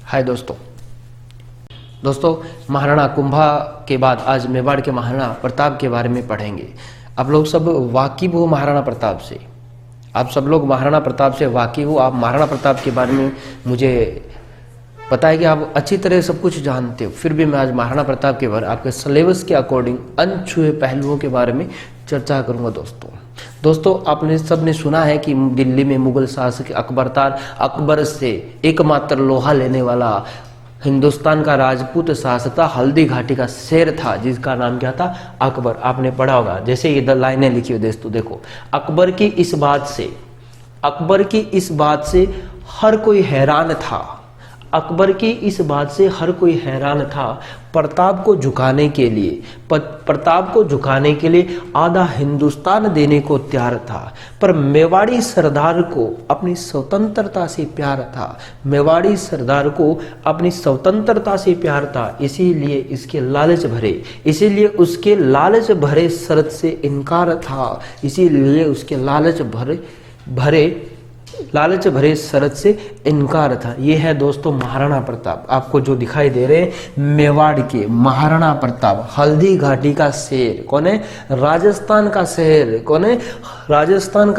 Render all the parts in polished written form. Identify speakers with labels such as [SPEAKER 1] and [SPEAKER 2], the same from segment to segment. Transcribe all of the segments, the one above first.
[SPEAKER 1] हाय दोस्तों महाराणा कुंभा के बाद आज मेवाड़ के महाराणा प्रताप के बारे में पढ़ेंगे। आप लोग सब वाकिफ हो महाराणा प्रताप से, आप सब लोग महाराणा प्रताप से वाकिफ हो। आप महाराणा प्रताप के बारे में मुझे पता है कि आप अच्छी तरह सब कुछ जानते हो, फिर भी मैं आज महाराणा प्रताप के बारे आपके सिलेबस के अकॉर्डिंग अनछुए पहलुओं के बारे में चर्चा करूंगा। दोस्तों आपने सबने सुना है कि दिल्ली में मुगल शासक अकबर से एकमात्र लोहा लेने वाला हिंदुस्तान का राजपूत शासक था, हल्दी घाटी का शेर था, जिसका नाम क्या था? अकबर। आपने पढ़ा होगा, जैसे ये लाइनें लिखी हो दोस्तों, देखो अकबर की इस बात से हर कोई हैरान था, अकबर की इस बात से हर कोई हैरान था। प्रताप को झुकाने के लिए आधा हिंदुस्तान देने को तैयार था, पर मेवाड़ी सरदार को अपनी स्वतंत्रता से प्यार था, इसीलिए उसके लालच भरे शर्त से इनकार था। ये है दोस्तों महाराणा प्रताप। आपको जो दिखाई दे रहे हैं मेवाड़ के महाराणा प्रताप, हल्दी घाटी का शेर। कौन है? राजस्थान का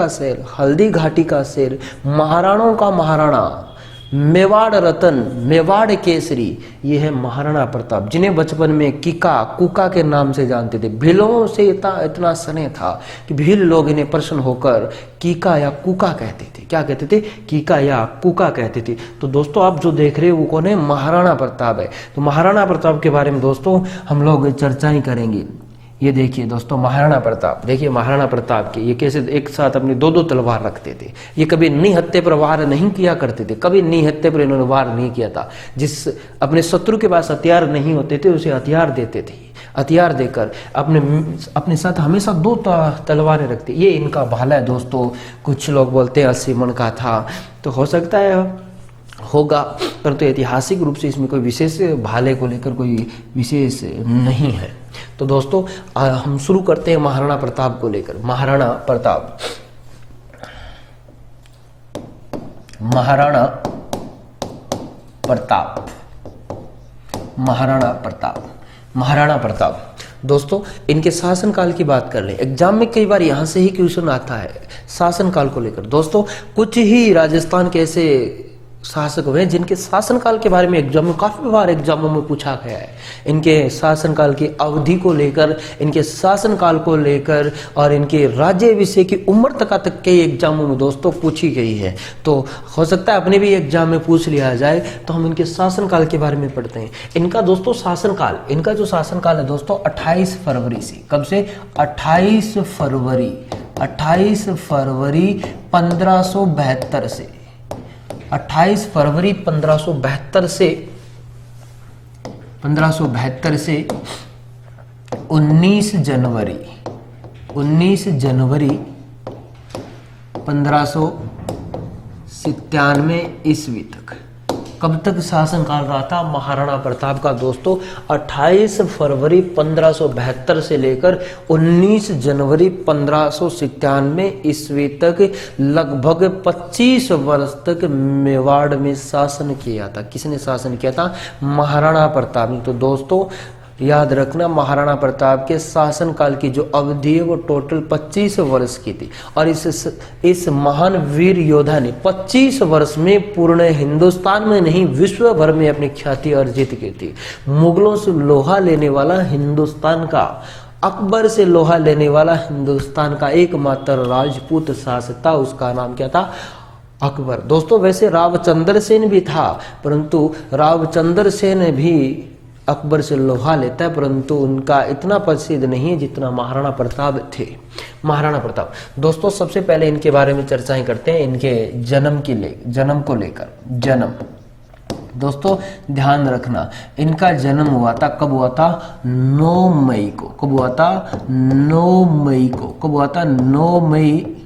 [SPEAKER 1] शेर, हल्दी घाटी का शेर, महाराणाओं का महाराणा, मेवाड़ रतन, मेवाड़ केसरी। ये है महाराणा प्रताप, जिन्हें बचपन में कुका के नाम से जानते थे। भीलों से इतना स्नेह था कि भील लोग इन्हें प्रसन्न होकर कीका या कुका कहते थे। क्या कहते थे? कीका या कुका कहते थे। तो दोस्तों आप जो देख रहे हो वो कौन है? महाराणा प्रताप है। तो महाराणा प्रताप के बारे में दोस्तों हम लोग चर्चा ही करेंगे। ये देखिए दोस्तों महाराणा प्रताप, देखिए महाराणा प्रताप के ये कैसे एक साथ अपनी दो तलवार रखते थे। ये कभी निहत्थे पर वार नहीं किया करते थे, कभी निहत्थे पर इन्होंने वार नहीं किया था। जिस अपने शत्रु के पास हथियार नहीं होते थे उसे हथियार देते थे, हथियार देकर अपने साथ हमेशा दो तलवारें रखते। ये इनका भाला है दोस्तों। कुछ लोग बोलते हैं 80 मन का था, तो हो सकता है होगा, परंतु ऐतिहासिक रूप से इसमें कोई विशेष भाले को लेकर कोई विशेष नहीं है। तो दोस्तों हम शुरू करते हैं महाराणा प्रताप को लेकर। महाराणा प्रताप दोस्तों इनके शासनकाल की बात कर ले। एग्जाम में कई बार यहां से ही क्वेश्चन आता है शासनकाल को लेकर। दोस्तों कुछ ही राजस्थान के ऐसे शासक हुए जिनके शासनकाल के बारे में काफी बार एग्जामों में पूछा गया है। इनके शासनकाल की अवधि को लेकर, इनके शासनकाल को लेकर और इनके राज्याभिषेक की उम्र तक के एग्जामों में दोस्तों पूछी गई है। तो हो सकता है अपने भी एग्जाम में पूछ लिया जाए। तो हम इनके शासनकाल के बारे में पढ़ते हैं। इनका दोस्तों शासनकाल, इनका जो शासनकाल है दोस्तों 28 फरवरी से, कब से? 28 फरवरी 1572 से, 28 फरवरी 1572 से 19 जनवरी 1597 ईस्वी तक। कब तक शासनकाल रहा था महाराणा प्रताप का दोस्तों? 28 फरवरी 1572 से लेकर 19 जनवरी 1597 ईस्वी तक, लगभग 25 वर्ष तक मेवाड़ में शासन किया था। किसने शासन किया था? महाराणा प्रताप ने। तो दोस्तों याद रखना महाराणा प्रताप के शासनकाल की जो अवधि है वो टोटल 25 वर्ष की थी। और इस महान वीर योद्धा ने 25 वर्ष में पूर्ण हिंदुस्तान में नहीं विश्व भर में अपनी ख्याति अर्जित की थी। मुगलों से लोहा लेने वाला हिंदुस्तान का, अकबर से लोहा लेने वाला हिंदुस्तान का एकमात्र राजपूत शासक था। उसका नाम क्या था? अकबर। दोस्तों वैसे रावचंद्र सेन भी था, परंतु रावचंद्र सेन भी अकबर से लोहा लेता है, परंतु उनका इतना प्रसिद्ध नहीं है जितना महाराणा प्रताप थे। महाराणा प्रताप दोस्तों सबसे पहले इनके बारे में चर्चाएं करते हैं, इनके जन्म को लेकर। जन्म दोस्तों ध्यान रखना, इनका जन्म हुआ था, कब हुआ था? 9 मई को। कब हुआ था? 9 मई को। कब हुआ था? 9 मई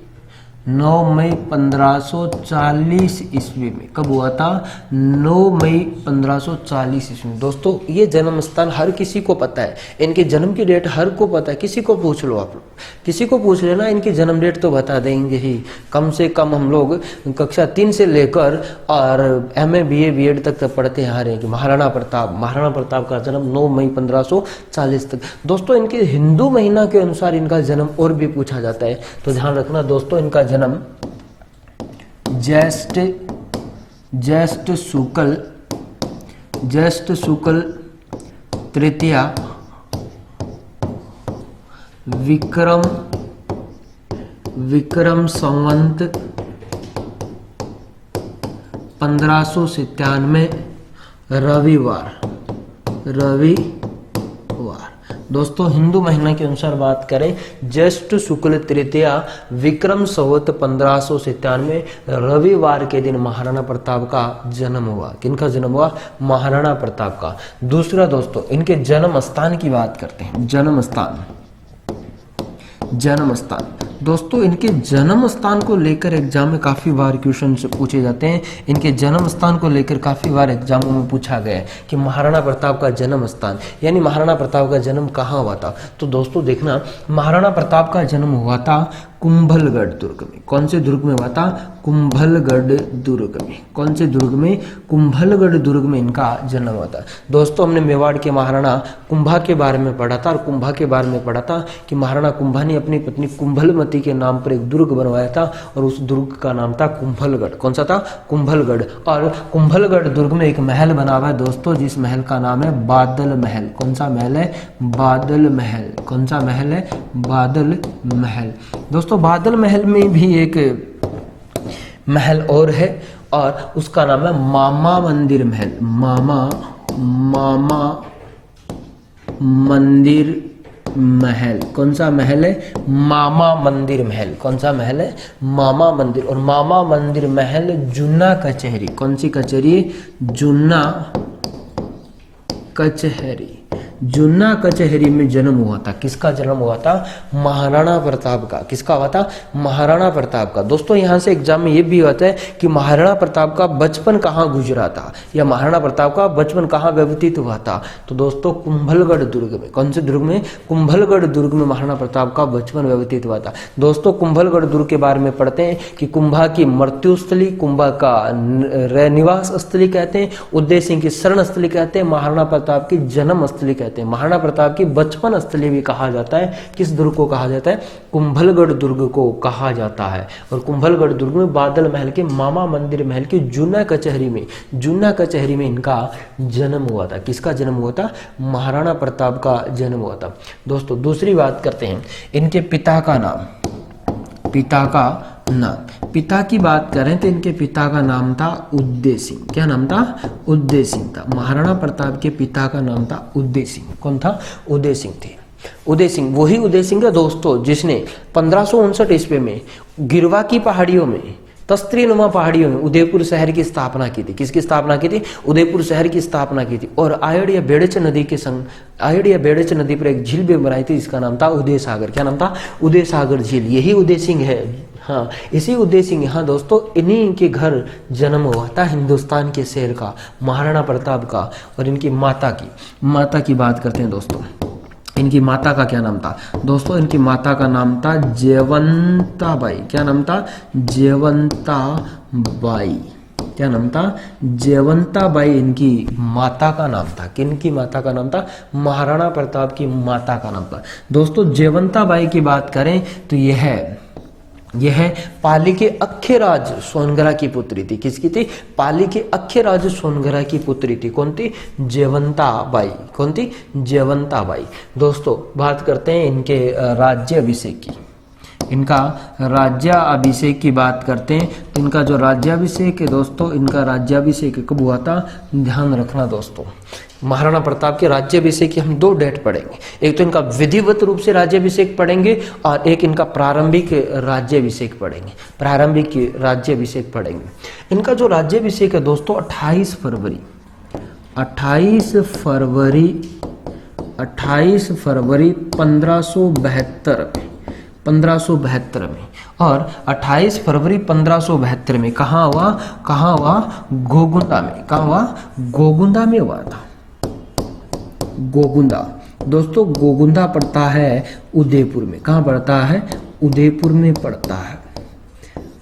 [SPEAKER 1] 9 मई 1540 ईस्वी में। कब हुआ था? 9 मई 1540 ईस्वी में। दोस्तों ये जन्म स्थान हर किसी को पता है, इनके जन्म की डेट हर को पता है, किसी को पूछ लो आप लोग, किसी को पूछ लेना इनकी जन्म डेट तो बता देंगे ही। कम से कम हम लोग कक्षा 3 से लेकर और MA BA BEd तक पढ़ते आ रहे हैं कि महाराणा प्रताप का जन्म 9 मई 1540 तक। दोस्तों इनके हिंदू महीना के अनुसार इनका जन्म और भी पूछा जाता है, तो ध्यान रखना दोस्तों, इनका जन्म ज्येष्ठ शुक्ल तृतीया विक्रम संवत 1597 रविवार। दोस्तों हिंदू महीना के अनुसार बात करें, ज्येष्ठ शुक्ल तृतीया विक्रम संवत 1597 रविवार के दिन महाराणा प्रताप का जन्म हुआ। किनका जन्म हुआ? महाराणा प्रताप का। दूसरा दोस्तों इनके जन्म स्थान की बात करते हैं। जन्म स्थान दोस्तों इनके जन्म स्थान को लेकर एग्जाम में काफी बार क्वेश्चन पूछे जाते हैं। इनके जन्म स्थान को लेकर काफी बार एग्जामों में पूछा गया है कि महाराणा प्रताप का जन्म स्थान, यानी महाराणा प्रताप का जन्म कहाँ हुआ था। तो दोस्तों देखना, महाराणा प्रताप का जन्म हुआ था कुंभलगढ़ दुर्ग में। कौन से दुर्ग में हुआ था? कुंभलगढ़ दुर्ग में। कौन से दुर्ग में? कुंभलगढ़ दुर्ग में इनका जन्म हुआ था। दोस्तों हमने मेवाड़ के महाराणा कुंभा के बारे में पढ़ा था, और कुंभा के बारे में पढ़ा था कि महाराणा कुंभा ने अपनी पत्नी कुंभलमती के नाम पर एक दुर्ग बनवाया था, और उस दुर्ग का नाम था कुंभलगढ़। कौन सा था? कुंभलगढ़। और कुंभलगढ़ दुर्ग में एक महल बना हुआ है दोस्तों, जिस महल का नाम है बादल महल। कौन सा महल है? बादल महल। कौन सा महल है? बादल महल। दोस्तों बादल महल में भी एक महल और है, और उसका नाम है मामा मंदिर महल। मामा मंदिर महल। कौन सा महल है? मामा मंदिर महल। कौन सा महल है? मामा मंदिर। और मामा मंदिर महल जूना कचहरी। कौन सी कचहरी? जूना कचहरी। जूना कचहरी में जन्म हुआ था। किसका जन्म हुआ था? महाराणा प्रताप का। किसका हुआ था? महाराणा प्रताप का। दोस्तों यहाँ से एग्जाम में ये भी होता है कि महाराणा प्रताप का बचपन कहाँ गुजरा था, या महाराणा प्रताप का बचपन कहाँ व्यतीत हुआ था। तो दोस्तों कुंभलगढ़ दुर्ग में। कौन से दुर्ग में? कुंभलगढ़ दुर्ग में महाराणा प्रताप का बचपन व्यतीत हुआ था। दोस्तों कुंभलगढ़ दुर्ग के बारे में पढ़ते हैं कि कुंभा की मृत्यु स्थली, कुंभा का निवास स्थली कहते हैं, उदय सिंह की शरण स्थली कहते हैं, महाराणा प्रताप की जन्म स्थली कहते हैं, महाराणा प्रताप की बचपन स्थली भी कहा जाता है। किस दुर्ग को कहा जाता है? कुंभलगढ़ दुर्ग को कहा जाता है। और कुंभलगढ़ दुर्ग में बादल महल के मामा मंदिर महल की जूना कचहरी में इनका जन्म हुआ था। किसका जन्म हुआ था? महाराणा प्रताप का जन्म हुआ था। दोस्तों दूसरी बात करते हैं, इनके पिता का नाम। पिता की बात करें तो इनके पिता का नाम था उदय सिंह। क्या नाम था? उदय सिंह था। महाराणा प्रताप के पिता का नाम था उदय सिंह। कौन था? उदय सिंह थे। उदय सिंह वही उदय सिंह है दोस्तों जिसने 1559 ईस्वी में गिरवा की पहाड़ियों में, तस्त्रीनुमा पहाड़ियों में उदयपुर शहर की स्थापना की थी। किसकी स्थापना की थी? उदयपुर शहर की स्थापना की थी। और आयड़ या बेड़च नदी के संग आयड़ या बेड़च नदी पर एक झील भी बनाई थी, जिसका नाम था उदय सागर। क्या नाम था? उदय सागर झील। यही उदय सिंह है। हाँ, इसी उदय सिंह, यहाँ दोस्तों इन्हीं के घर जन्म हुआ था हिंदुस्तान के शेर का, महाराणा प्रताप का। और इनकी माता की बात करते हैं दोस्तों। इनकी माता का क्या नाम था? दोस्तों इनकी माता का नाम था जयवंताबाई। क्या नाम था? जयवंताबाई। क्या नाम था? जयवंताबाई इनकी माता का नाम था। किनकी माता का नाम था? महाराणा प्रताप की माता का नाम था। दोस्तों जयवंताबाई की बात करें तो यह पाली के अक्षराज सोनगरा की पुत्री थी। किसकी थी? पाली के अक्षराज सोनगरा की पुत्री थी। कौन थी? जयवंताबाई। कौन थी? जयवंताबाई। दोस्तों बात करते हैं इनके राज्याभिषेक की। इनका राज्याभिषेक की बात करते हैं तो इनका जो राज्याभिषेक है दोस्तों, इनका राज्याभिषेक कब हुआ था? ध्यान रखना दोस्तों, महाराणा प्रताप के राज्याभिषेक की हम 2 डेट पढ़ेंगे। एक तो इनका विधिवत रूप से राज्याभिषेक पढ़ेंगे, और एक इनका प्रारंभिक राज्याभिषेक पढ़ेंगे। इनका जो राज्याभिषेक है दोस्तों 28 फरवरी 1572 1572 में, और 28 फरवरी 1572 में कहाँ हुआ? गोगुंदा में। कहाँ हुआ? गोगुंदा में हुआ था। गोगुंदा दोस्तों, गोगुंदा पड़ता है उदयपुर में। कहाँ पड़ता है? उदयपुर में पड़ता है।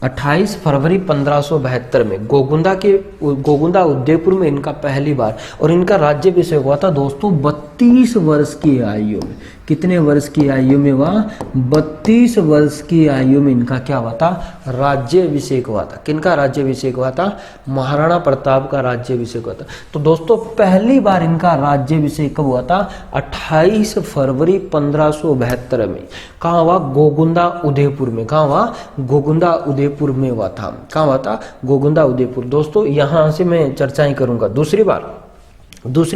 [SPEAKER 1] 28 फरवरी 1572 में गोगुंदा उदयपुर में इनका पहली बार, और इनका राज्याभिषेक हुआ था दोस्तों 32 वर्ष की आयु में। कितने वर्ष की आयु में हुआ? 32 वर्ष की आयु में इनका क्या हुआ था? राज्याभिषेक हुआ था। किनका राज्याभिषेक हुआ था? महाराणा प्रताप का राज्याभिषेक हुआ था। तो दोस्तों पहली बार इनका राज्याभिषेक कब हुआ था? 28 फरवरी 1572 में। कहाँ हुआ? गोगुंदा उदयपुर में। कहाँ हुआ? गोगुंदा उदयपुर में हुआ था। कहाँ हुआ था? गोगुंदा उदयपुर। दोस्तों यहाँ से मैं चर्चाएं करूंगा। दूसरी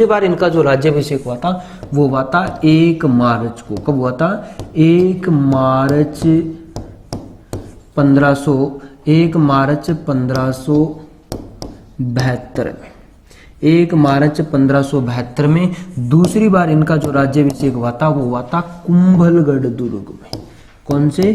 [SPEAKER 1] बार इनका जो राज्याभिषेक हुआ था वो हुआ था 1 मार्च को। कब हुआ था? 1 मार्च 1572 में। 1 मार्च 1572 में दूसरी बार इनका जो राज्याभिषेक हुआ था वो हुआ था कुंभलगढ़ दुर्ग में। कौन से?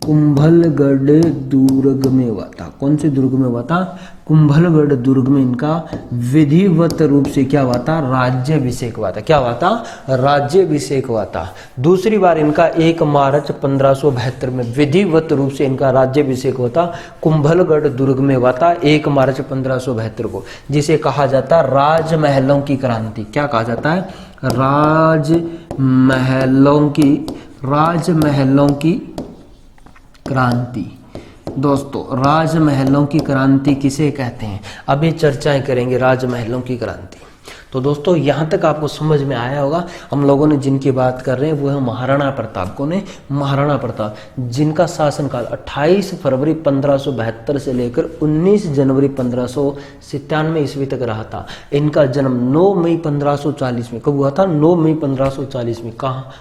[SPEAKER 1] कुंभलगढ़ दुर्ग में हुआ था। कौन से दुर्ग में हुआ था? कुंभलगढ़ दुर्ग में इनका विधिवत रूप से क्या हुआ था? राज्याभिषेक हुआ था। क्या हुआ था? राज्याभिषेक हुआ था। दूसरी बार इनका 1 मार्च 1572 में विधिवत रूप से इनका राज्याभिषेक हुआ था कुंभलगढ़ दुर्ग में हुआ था 1 मार्च 1572 को, जिसे कहा जाता है राजमहलों की क्रांति। क्या कहा जाता है? राजमहलों की क्रांति। दोस्तों राजमहलों की क्रांति किसे कहते हैं? अभी चर्चाएं करेंगे राजमहलों की क्रांति। तो दोस्तों यहाँ तक आपको समझ में आया होगा। हम लोगों ने जिनकी बात कर रहे हैं वो है महाराणा प्रताप। कौन है? महाराणा प्रताप, जिनका शासनकाल 28 फरवरी 1572 से लेकर 19 जनवरी 1597 ईस्वी तक रहा था। इनका जन्म 9 मई 1540 में। कब हुआ था? 9 मई 1540 में। कहाँ?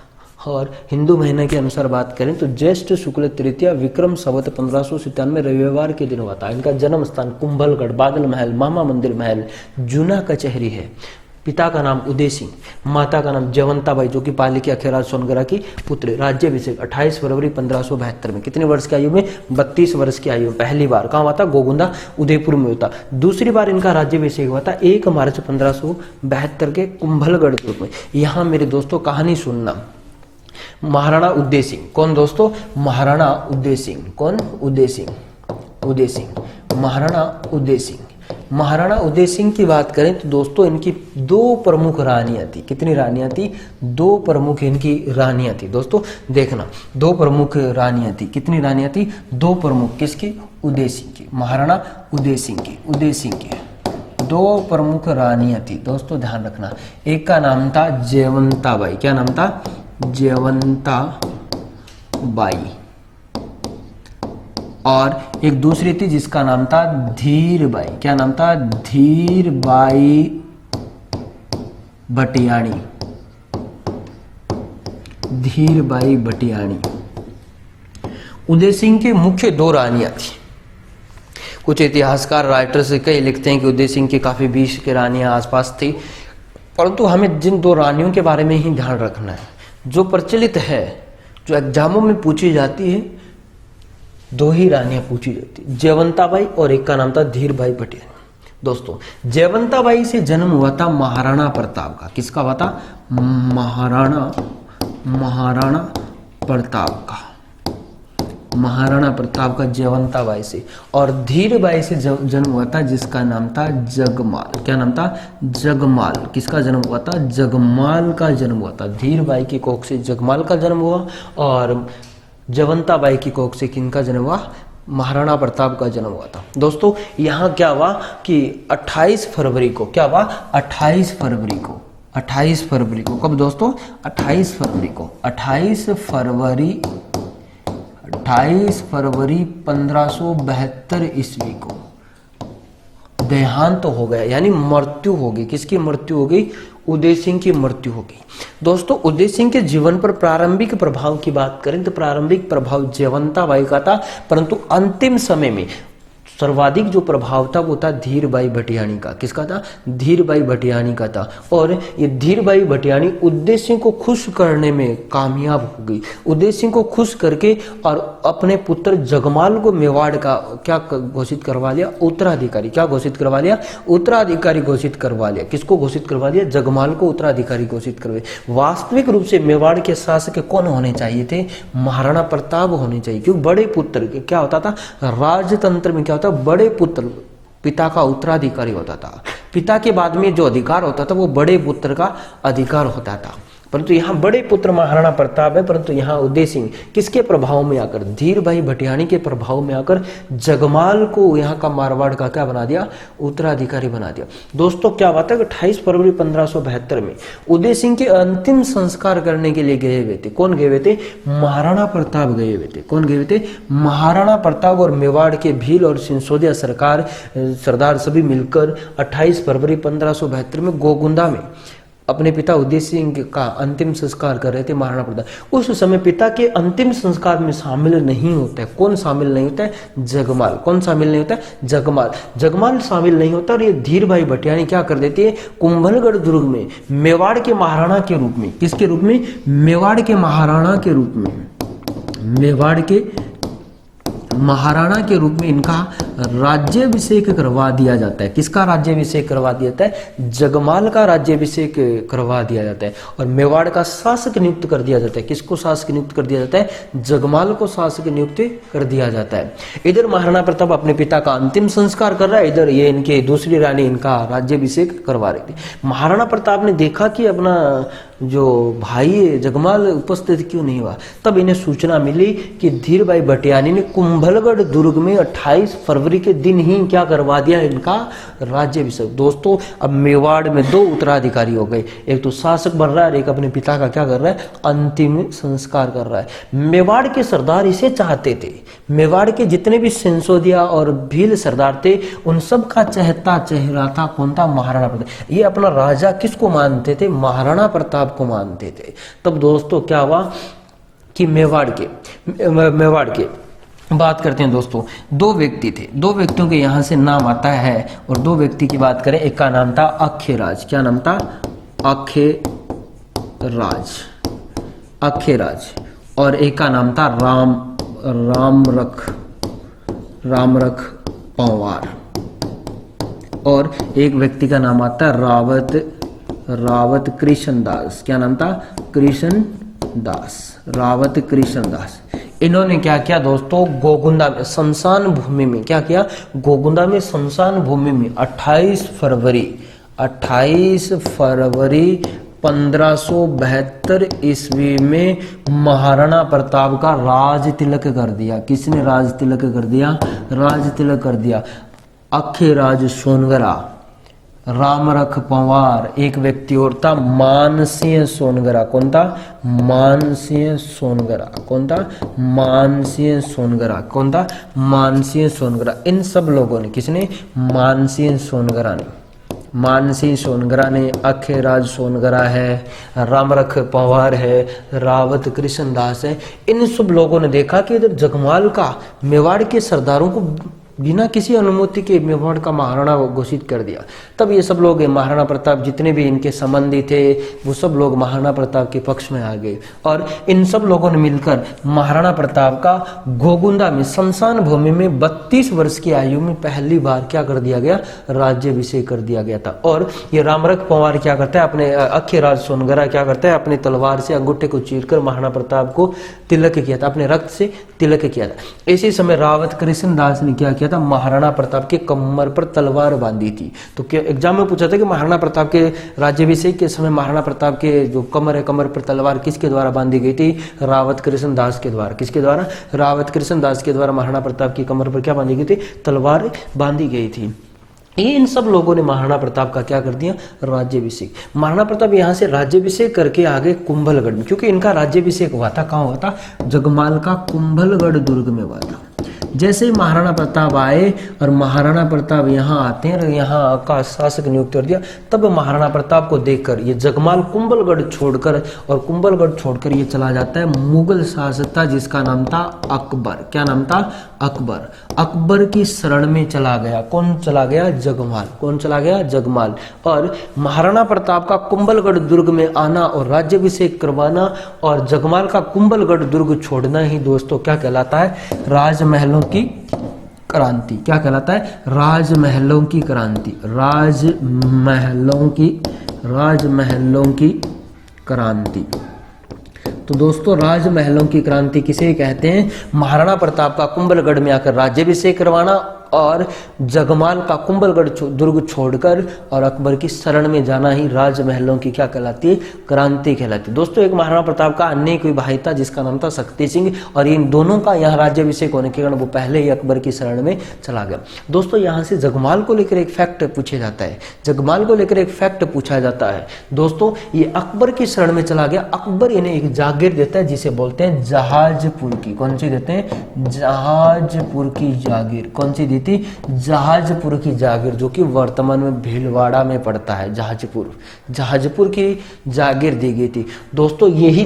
[SPEAKER 1] और हिंदू महीने के अनुसार बात करें तो ज्येष्ठ शुक्ल तृतीया विक्रम संवत 1597 रविवार के दिन हुआ था। इनका जन्म स्थान कुंभलगढ़, बादल महल, मामा मंदिर महल, जूना कचहरी है। पिता का नाम उदय सिंह, माता का नाम जयवंताबाई, जो कि पाली अखेराज सोनगरा की पुत्री। राज्याभिषेक 28 फरवरी 1572 में। कितने वर्ष की आयु में? 32 वर्ष की आयु में। पहली बार कहाँ हुआ था? गोगुंदा उदयपुर में होता। दूसरी बार इनका राज्याभिषेक हुआ था 1 मार्च 1572 के कुंभलगढ़ दुर्ग में। यहाँ मेरे दोस्तों कहानी सुनना। महाराणा उदय सिंह। कौन दोस्तों? महाराणा उदय सिंह। कौन? उदय सिंह। महाराणा उदय सिंह। महाराणा उदय सिंह की बात करें तो दोस्तों इनकी 2 प्रमुख रानियां थी। कितनी रानियां थी? 2 प्रमुख इनकी रानियां थी। दोस्तों देखना, 2 प्रमुख रानियां थी। कितनी रानियां थी? 2 प्रमुख। किसकी? उदय सिंह की। महाराणा उदय सिंह की। 2 प्रमुख रानियां थी। दोस्तों ध्यान रखना, एक का नाम था जयवंताबाई। क्या नाम था? जयवंताबाई। और एक दूसरी थी जिसका नाम था धीरबाई। क्या नाम था? धीरबाई भटियाणी। धीरबाई भटियाणी। उदय सिंह की मुख्य 2 रानियां थी। कुछ इतिहासकार राइटर्स कई लिखते हैं कि उदय सिंह की काफी 20 की रानियां आसपास थी, परंतु हमें जिन 2 रानियों के बारे में ही ध्यान रखना है। जो प्रचलित है, जो एग्जामों में पूछी जाती है, 2 ही रानियां पूछी जाती है, जयवंताबाई और एक का नाम था धीरबाई भटियाणी। दोस्तों जयवंताबाई से जन्म हुआ था महाराणा प्रताप का। किसका हुआ था? महाराणा प्रताप का। महाराणा प्रताप का जयवंताबाई से। और धीरबाई से जन्म हुआ था जिसका नाम था जगमाल। क्या नाम था? जगमाल। किसका जन्म हुआ था? जगमाल का जन्म हुआ था। धीरबाई की कोख से जगमाल का जन्म हुआ और जयवंताबाई की कोख से किनका जन्म हुआ? महाराणा प्रताप का जन्म हुआ था। दोस्तों यहाँ क्या हुआ कि 28 फरवरी को क्या हुआ? 28 फरवरी को कब दोस्तों? 28 फरवरी को 28 फरवरी 1572 ईस्वी को देहांत हो गया, यानी मृत्यु हो गई। किसकी मृत्यु हो गई? उदय सिंह की मृत्यु हो गई। दोस्तों उदय सिंह के जीवन पर प्रारंभिक प्रभाव की बात करें तो प्रारंभिक प्रभाव जयवंताबाई का था, परंतु अंतिम समय में सर्वाधिक जो प्रभाव था वो था धीर भाई भटियाणी का। किसका था? धीर भाई भटियाणी का था। और ये धीर भाई भटियाणी उद्देश्य को खुश करने में कामयाब हो गई। उद्देश्य को खुश करके और अपने पुत्र जगमाल को मेवाड़ का क्या घोषित करवा लिया? उत्तराधिकारी। क्या घोषित करवा लिया? उत्तराधिकारी घोषित करवा लिया। किसको घोषित करवा दिया? जगमाल को उत्तराधिकारी घोषित करवा। वास्तविक रूप से मेवाड़ के शासक कौन होने चाहिए थे? महाराणा प्रताप होने चाहिए, क्योंकि बड़े पुत्र क्या होता था राजतंत्र में? क्या होता? बड़े पुत्र पिता का उत्तराधिकारी होता था। पिता के बाद में जो अधिकार होता था वो बड़े पुत्र का अधिकार होता था। परंतु यहाँ बड़े पुत्र महाराणा प्रताप है, परंतु यहाँ उदय सिंह किसके प्रभाव में आकर? धीर भाई भटियाणी के प्रभाव में आकर जगमाल को यहाँ का मारवाड़ का क्या बना दिया? उत्तराधिकारी बना दिया। दोस्तों क्या बात है कि 28 फरवरी 1572 में उदय सिंह के अंतिम संस्कार करने के लिए गए हुए थे। कौन गए हुए थे? महाराणा प्रताप गए हुए थे। कौन गए हुए थे? महाराणा प्रताप और मेवाड़ के भील और सिंसोदिया सरदार सभी मिलकर 28 फरवरी 1572 में गोगुंदा में अपने पिता उदय सिंह का अंतिम संस्कार कर रहे थे महाराणा प्रताप। उस समय पिता के अंतिम संस्कार में शामिल नहीं होता है। कौन शामिल नहीं होता है? जगमाल। कौन शामिल नहीं होता है? जगमाल। जगमाल शामिल नहीं होता और ये धीर भाई भटियाणी क्या कर देती है? कुंभलगढ़ दुर्ग में मेवाड़ के महाराणा के रूप में, किसके रूप में? मेवाड़ के महाराणा के रूप में, मेवाड़ के महाराणा के रूप में इनका राज्याभिषेक करवा दिया जाता है। किसका राज्याभिषेक करवा दिया जाता है? जगमाल का राज्याभिषेक करवा दिया जाता है और मेवाड़ का शासक नियुक्त कर दिया जाता है। किसको शासक नियुक्त कर दिया जाता है? जगमाल को शासक नियुक्त कर दिया जाता है। इधर महाराणा प्रताप अपने पिता का अंतिम संस्कार कर रहा है, इधर ये इनके दूसरी रानी इनका राज्याभिषेक करवा रही थी। महाराणा प्रताप ने देखा कि अपना जो भाई है जगमाल उपस्थित क्यों नहीं हुआ, तब इन्हें सूचना मिली कि धीर भाई भटियाणी ने कुंभलगढ़ दुर्ग में 28 फरवरी के दिन ही क्या करवा दिया? इनका राज्याभिषेक। दोस्तों अब मेवाड़ में 2 उत्तराधिकारी हो गए, एक तो शासक बन रहा है और एक अपने पिता का क्या कर रहा है? अंतिम संस्कार कर रहा है। मेवाड़ के सरदार इसे चाहते थे। मेवाड़ के जितने भी सिंसोदिया और भील सरदार थे उन सब का चहता चेहरा था कौन था? महाराणा प्रताप। ये अपना राजा किसको मानते थे? महाराणा प्रताप को मानते थे। तब दोस्तों क्या हुआ कि मेवाड़ के बात करते हैं दोस्तों। 2 व्यक्ति थे, 2 व्यक्तियों के यहाँ से नाम आता है और 2 व्यक्ति की बात करें। एक का नाम था अखेराज। क्या नाम था? अखेराज। और एक का नाम था रामरख पंवार। और एक व्यक्ति का नाम आता है रावत कृष्णदास। क्या नाम था? रावत कृष्णदास। इन्होंने क्या किया दोस्तों? गोगुंदा में शमशान भूमि में क्या किया? गोगुंदा में शमशान भूमि में 28 फरवरी 1572 ईस्वी में महाराणा प्रताप का राज तिलक कर दिया। किसने राज तिलक कर दिया? राज तिलक कर दिया अखेराज सोनगरा, रामरख पंवार, एक व्यक्ति और था मानसिंह सोनगरा। कौन था? मानसिंह सोनगरा। कौन था? मानसिंह सोनगरा। कौन था? मानसिंह सोनगरा। इन सब लोगों ने, किसने? मानसिंह सोनगरा ने, अखेराज सोनगरा है, रामरख पंवार है, रावत कृष्णदास है। इन सब लोगों ने देखा कि इधर जगमाल का मेवाड़ के सरदारों को बिना किसी अनुमति के मेवाड़ का महाराणा घोषित कर दिया। तब ये सब लोग महाराणा प्रताप जितने भी इनके संबंधी थे वो सब लोग महाराणा प्रताप के पक्ष में आ गए और इन सब लोगों ने मिलकर महाराणा प्रताप का गोगुंदा में शमशान भूमि में 32 वर्ष की आयु में पहली बार क्या कर दिया गया? राज्याभिषेक कर दिया गया था। और ये रामरख पंवार क्या करता है? अपने अखेराज सोनगरा क्या करता है? अपने तलवार से अंगूठे को चीरकर महाराणा प्रताप को तिलक किया था, अपने रक्त से तिलक किया था। इसी समय रावत कृष्णदास ने क्या किया था? महाराणा प्रताप के कमर पर तलवार बांधी थी। तो क्या एग्जाम में पूछा था कि महाराणा प्रताप के राज्याभिषेक के समय महाराणा प्रताप के जो कमर है, कमर पर तलवार किसके द्वारा बांधी गई थी? रावत कृष्णदास के द्वारा। किसके द्वारा? रावत कृष्णदास के द्वारा महाराणा प्रताप की कमर पर क्या बांधी गई थी? तलवार बांधी गई थी। ये इन सब लोगों ने महाराणा प्रताप का क्या कर दिया? राज्याभिषेक। महाराणा प्रताप यहाँ से राज्याभिषेक करके आगे कुंभलगढ़ में, क्योंकि इनका राज्याभिषेक हुआ था, कहाँ हुआ था? जगमाल का कुंभलगढ़ दुर्ग में हुआ था। जैसे ही महाराणा प्रताप आए और महाराणा प्रताप यहाँ आते हैं और यहाँ का शासक नियुक्त कर दिया, तब महाराणा प्रताप को देखकर ये जगमाल कुंभलगढ़ छोड़कर ये चला जाता है मुगल शासक था जिसका नाम था अकबर। क्या नाम था? अकबर। अकबर की शरण में चला गया। कौन चला गया? जगमाल। कौन चला गया? जगमाल। और महाराणा प्रताप का कुंभलगढ़ दुर्ग में आना और राज्याभिषेक करवाना और जगमाल का कुंभलगढ़ दुर्ग छोड़ना ही दोस्तों क्या कहलाता है? राजमहलों की क्रांति। क्या कहलाता है? राजमहलों की क्रांति। राजमहलों की क्रांति। तो दोस्तों राजमहलों की क्रांति किसे कहते हैं? महाराणा प्रताप का कुंभलगढ़ में आकर राज्याभिषेक करवाना और जगमाल का कुंभलगढ़ दुर्ग छोड़कर और अकबर की शरण में जाना ही राजमहलों की क्या कहलाती है? क्रांति कहलाती है। दोस्तों एक महाराणा प्रताप का अन्य कोई भाई था जिसका नाम था शक्ति सिंह और इन दोनों का यहाँ राज्याभिषेक होने के कारण वो पहले ही अकबर की शरण में चला गया। दोस्तों यहाँ से जगमाल को लेकर एक फैक्ट पूछा जाता है। जगमाल को लेकर एक फैक्ट पूछा जाता है। दोस्तों ये अकबर की शरण में चला गया। अकबर इन्हें एक जागीर देता है जिसे बोलते हैं जहाजपुर की। कौन सी देते हैं? जहाजपुर की जागीर। कौन सी दी थी? जहाजपुर की जागीर, जो कि वर्तमान में भीलवाड़ा में पड़ता है। जहाजपुर की जागीर दी गई थी। दोस्तों यही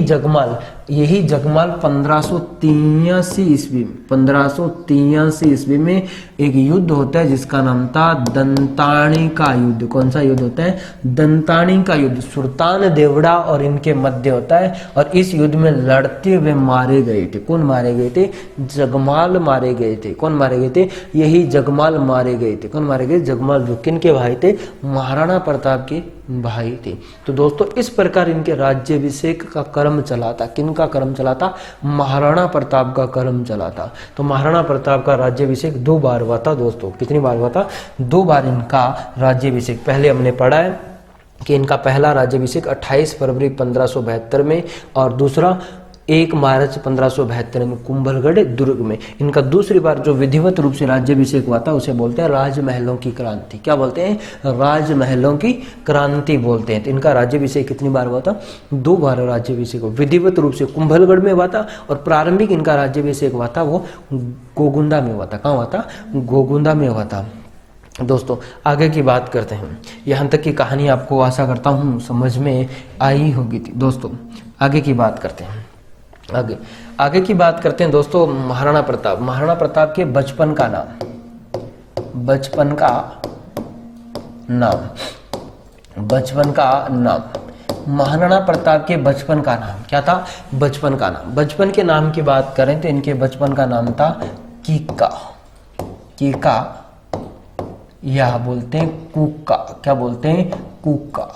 [SPEAKER 1] जगमाल 1583 ईस्वी में एक युद्ध होता है जिसका नाम था दंतानी का युद्ध। कौन सा युद्ध होता है? दंतानी का युद्ध। सुल्तान देवड़ा और इनके मध्य होता है और इस युद्ध में लड़ते हुए मारे गए थे। कौन मारे गए थे? जगमाल मारे गए थे। कौन मारे गए थे? यही जगमाल मारे गए थे। कौन मारे गए? जगमाल, जो किनके भाई थे? महाराणा प्रताप के भाई थे। तो दोस्तों इस प्रकार इनके राज्याभिषेक का क्रम चला था। किनका क्रम चला था? महाराणा प्रताप का क्रम चला था। तो महाराणा प्रताप का राज्याभिषेक 2 बार हुआ था दोस्तों। कितनी बार हुआ था? 2 बार इनका राज्याभिषेक। पहले हमने पढ़ा है कि इनका पहला राज्याभिषेक 28 फरवरी 1572 में और दूसरा 1 मार्च 1572 में कुंभलगढ़ दुर्ग में। इनका दूसरी बार जो विधिवत रूप से राज्याभिषेक हुआ था उसे बोलते हैं राजमहलों की क्रांति। क्या बोलते हैं? राजमहलों की क्रांति बोलते हैं। तो इनका राज्याभिषेक कितनी बार हुआ था? 2 बार राज्याभिषेक। विधिवत रूप से कुंभलगढ़ में हुआ था और प्रारंभिक इनका राज्याभिषेक हुआ था वो गोगुंदा में हुआ था। कहाँ हुआ था? गोगुंदा में हुआ था। दोस्तों आगे की बात करते हैं। यहाँ तक की कहानी आपको आशा करता हूँ समझ में आई होगी थी। दोस्तों आगे की बात करते हैं। आगे की बात करते हैं दोस्तों। महाराणा प्रताप के बचपन का नाम। महाराणा प्रताप के बचपन का नाम क्या था? बचपन का नाम। बचपन के नाम की बात करें तो इनके बचपन का नाम था कीका या बोलते हैं कुका। क्या बोलते हैं? कुका।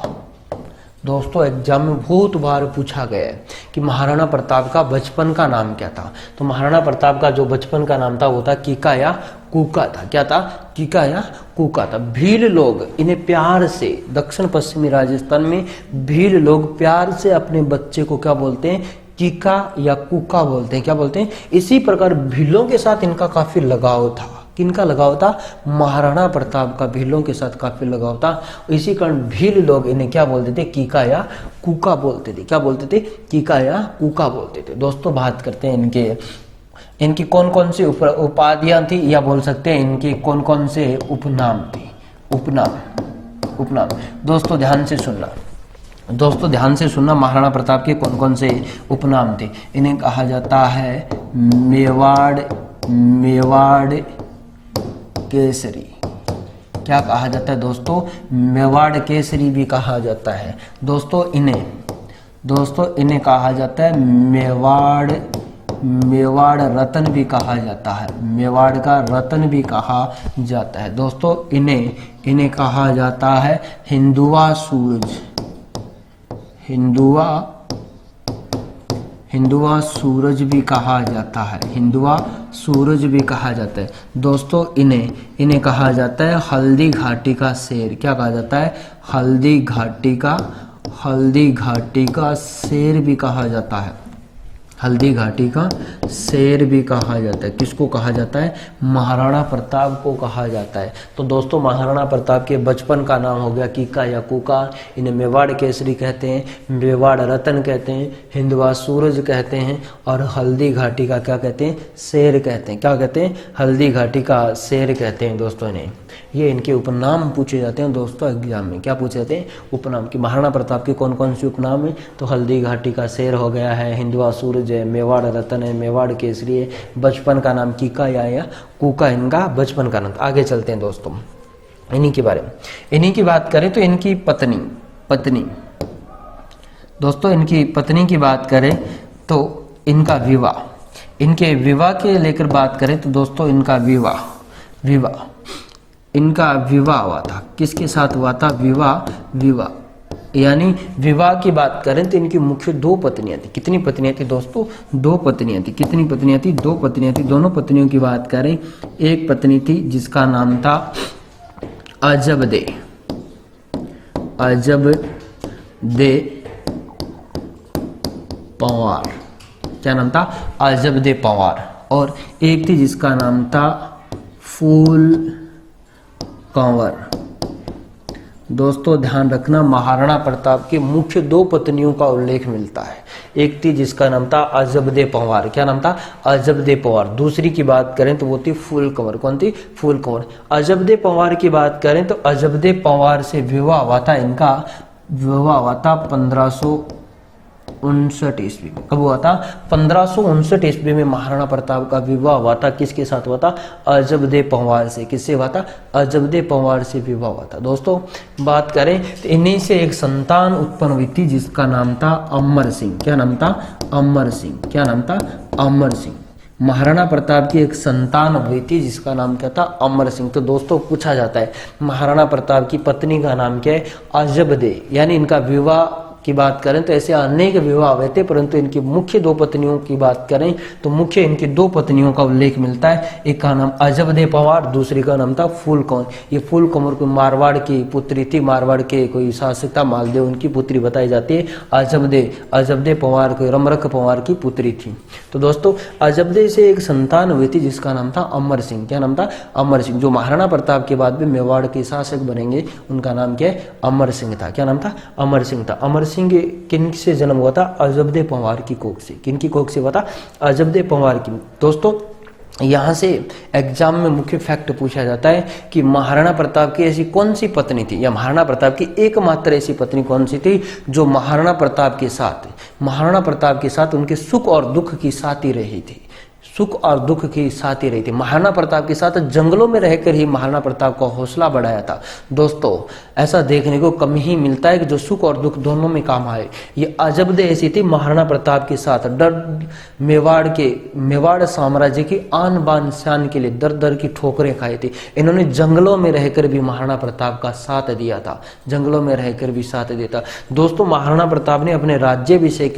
[SPEAKER 1] दोस्तों एग्जाम में बहुत बार पूछा गया है कि महाराणा प्रताप का बचपन का नाम क्या था। तो महाराणा प्रताप का जो बचपन का नाम था वो था कीका या कुका था। क्या था? कीका या कुका था। भील लोग इन्हें प्यार से, दक्षिण पश्चिमी राजस्थान में भील लोग प्यार से अपने बच्चे को क्या बोलते हैं? कीका या कुका बोलते हैं। क्या बोलते हैं? इसी प्रकार भीलों के साथ इनका काफी लगाव था। किनका लगाव था? महाराणा प्रताप का भीलों के साथ काफी लगाव था। इसी कारण भील लोग इन्हें क्या बोलते थे? कीका या कुका बोलते थे। क्या बोलते थे? कीका या कुका बोलते थे। दोस्तों बात करते हैं इनकी कौन कौन सी उपाधियां थी या बोल सकते हैं इनके कौन कौन से उपनाम थे। उपनाम दोस्तों ध्यान से सुनना। महाराणा प्रताप के कौन कौन से उपनाम थे। इन्हें कहा जाता है मेवाड़ केसरी। क्या कहा जाता है दोस्तों? मेवाड़ केसरी भी कहा जाता है। दोस्तों इन्हें कहा जाता है मेवाड़ रत्न भी कहा जाता है। मेवाड़ का रत्न भी कहा जाता है। दोस्तों इन्हें कहा जाता है हिंदुआ सूरज भी कहा जाता है। हिंदुआ सूरज भी कहा जाता है। दोस्तों इन्हें कहा जाता है हल्दी घाटी का शेर। क्या कहा जाता है? हल्दी घाटी का शेर भी कहा जाता है। हल्दी घाटी का शेर भी कहा जाता है। किसको कहा जाता है? महाराणा प्रताप को कहा जाता है। तो दोस्तों महाराणा प्रताप के बचपन का नाम हो गया कीका या कुका। इन्हें मेवाड़ केसरी कहते हैं, मेवाड़ रतन कहते हैं, हिंदवा सूरज कहते हैं और हल्दी घाटी का क्या कहते हैं? शेर कहते हैं। क्या कहते हैं? हल्दी घाटी का शेर कहते हैं। दोस्तों ये इनके उपनाम पूछे जाते हैं दोस्तों एग्जाम में। क्या पूछे जाते हैं? उपनाम। कि महाराणा प्रताप के कौन कौन से उपनाम है? तो हल्दी घाटी का शेर हो गया है, हिंदवा सूरज है, मेवाड़ रतन है, मेवाड़ केसरी है। बचपन का नाम कीका या कूका इनका बचपन का नाम। आगे चलते हैं दोस्तों इन्हीं के बारे में। इन्हीं की बात करें तो इनकी पत्नी दोस्तों, इनकी पत्नी की बात करें तो इनका विवाह, इनके विवाह के लेकर बात करें तो दोस्तों इनका इनका विवाह हुआ था। किसके साथ हुआ था? विवाह यानी विवाह की बात करें तो इनकी मुख्य 2 पत्नियां थी। कितनी पत्नियां थी दोस्तों? 2 पत्नियां थी। कितनी पत्नियां थी? 2 पत्नियां थी। दोनों पत्नियों की बात करें, एक पत्नी थी जिसका नाम था अजबदे पंवार। क्या नाम था? अजबदे पंवार। और एक थी जिसका नाम था फूल कंवर। दोस्तों ध्यान रखना, महाराणा प्रताप की मुख्य 2 पत्नियों का उल्लेख मिलता है। एक थी जिसका नाम था अजबदे पंवार। क्या नाम था? अजबदे पंवार। दूसरी की बात करें तो वो थी फूल कंवर। कौन थी? फूल कंवर। अजबदे पंवार की बात करें तो अजबदे पंवार से विवाह हुआ था। इनका विवाह हुआ था 1559 ईस्वी में। कब हुआ था? 1559 ईस्वी में महाराणा प्रताप का विवाह हुआ था। किसके साथ हुआ था? अजबदे पंवार से। किससे हुआ था? अजबदे पंवार से विवाह हुआ था। दोस्तों बात करें तो इन्हीं से एक संतान उत्पन्न हुई थी जिसका नाम था अमर सिंह। क्या नाम था? अमर सिंह। क्या नाम था? अमर सिंह। महाराणा प्रताप की एक संतान हुई थी जिसका नाम क्या था? अमर सिंह। तो दोस्तों पूछा जाता है महाराणा प्रताप की पत्नी का नाम क्या है? अजबदे। यानी इनका विवाह की बात करें तो ऐसे अनेक विवाह हुए थे, परंतु इनकी मुख्य 2 पत्नियों की बात करें तो मुख्य इनकी 2 पत्नियों का उल्लेख मिलता है। एक का नाम अजबदे पंवार, दूसरी का नाम था फूल कंवर। ये फूल कंवर को मारवाड़ की पुत्री थी। मारवाड़ के कोई शासक था मालदेव, उनकी पुत्री बताई जाती है। अजबदे पंवार को रमरक पंवार की पुत्री थी। तो दोस्तों अजबदे से एक संतान हुई थी जिसका नाम था अमर सिंह। क्या नाम था? अमर सिंह। जो महाराणा प्रताप के बाद में मेवाड़ के शासक बनेंगे उनका नाम क्या है? अमर सिंह था। क्या नाम था? अमर सिंह था। अमर सिंह किन से जन्म हुआ था? अजबदे पंवार की कोख से। किनकी कोख से हुआ था? अजबदे पंवार की। दोस्तों यहाँ से एग्जाम में मुख्य फैक्ट पूछा जाता है कि महाराणा प्रताप की ऐसी कौन सी पत्नी थी, या महाराणा प्रताप की एकमात्र ऐसी पत्नी कौन सी थी जो महाराणा प्रताप के साथ उनके सुख और दुख की साथी रही थी। सुख और दुख की साथी रही थी। महाराणा प्रताप के साथ जंगलों में रहकर ही महाराणा प्रताप का हौसला बढ़ाया था। दोस्तों ऐसा देखने को कम ही मिलता है कि जो सुख और दुख दोनों में काम आए। ये अजबदे ऐसी थी महाराणा प्रताप के साथ मेवाड़ साम्राज्य की आन बान शान के लिए दर दर की ठोकरें खाई थी। इन्होंने जंगलों में रहकर भी महाराणा प्रताप का साथ दिया था। जंगलों में रहकर भी साथ दिया था। दोस्तों महाराणा प्रताप ने अपने राज्याभिषेक